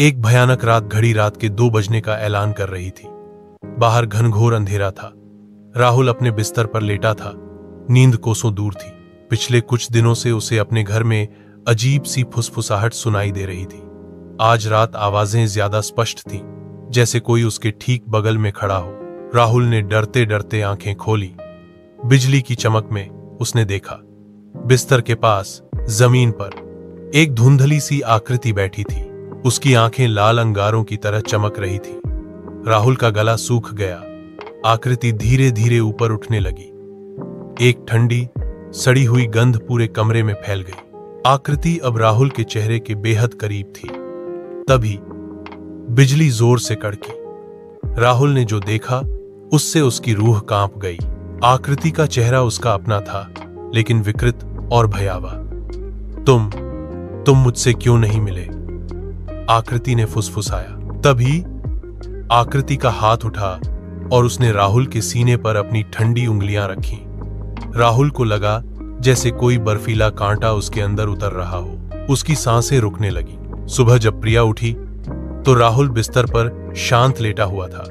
एक भयानक रात घड़ी रात के 2 बजने का ऐलान कर रही थी। बाहर घनघोर अंधेरा था। राहुल अपने बिस्तर पर लेटा था। नींद कोसों दूर थी। पिछले कुछ दिनों से उसे अपने घर में अजीब सी फुसफुसाहट सुनाई दे रही थी। आज रात आवाजें ज्यादा स्पष्ट थीं, जैसे कोई उसके ठीक बगल में खड़ा हो। राहुल ने डरते डरते आंखें खोली। बिजली की चमक में उसने देखा, बिस्तर के पास जमीन पर एक धुंधली सी आकृति बैठी थी। उसकी आंखें लाल अंगारों की तरह चमक रही थी। राहुल का गला सूख गया। आकृति धीरे धीरे ऊपर उठने लगी। एक ठंडी सड़ी हुई गंध पूरे कमरे में फैल गई। आकृति अब राहुल के चेहरे के बेहद करीब थी। तभी बिजली जोर से कड़की। राहुल ने जो देखा उससे उसकी रूह कांप गई। आकृति का चेहरा उसका अपना था, लेकिन विकृत और भयावह। तुम मुझसे क्यों नहीं मिले? आकृति ने फुसफुसाया। तभी आकृति का हाथ उठा और उसने राहुल के सीने पर अपनी ठंडी उंगलियां रखीं। राहुल को लगा जैसे कोई बर्फीला कांटा उसके अंदर उतर रहा हो। उसकी सांसें रुकने लगी। सुबह जब प्रिया उठी तो राहुल बिस्तर पर शांत लेटा हुआ था।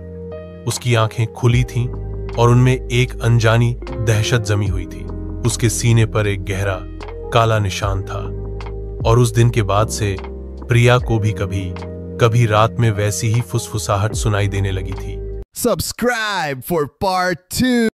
उसकी आंखें खुली थीं और उनमें एक अनजानी दहशत जमी हुई थी। उसके सीने पर एक गहरा काला निशान था और उस दिन के बाद से प्रिया को भी कभी रात में वैसी ही फुसफुसाहट सुनाई देने लगी थी। Subscribe for part 2.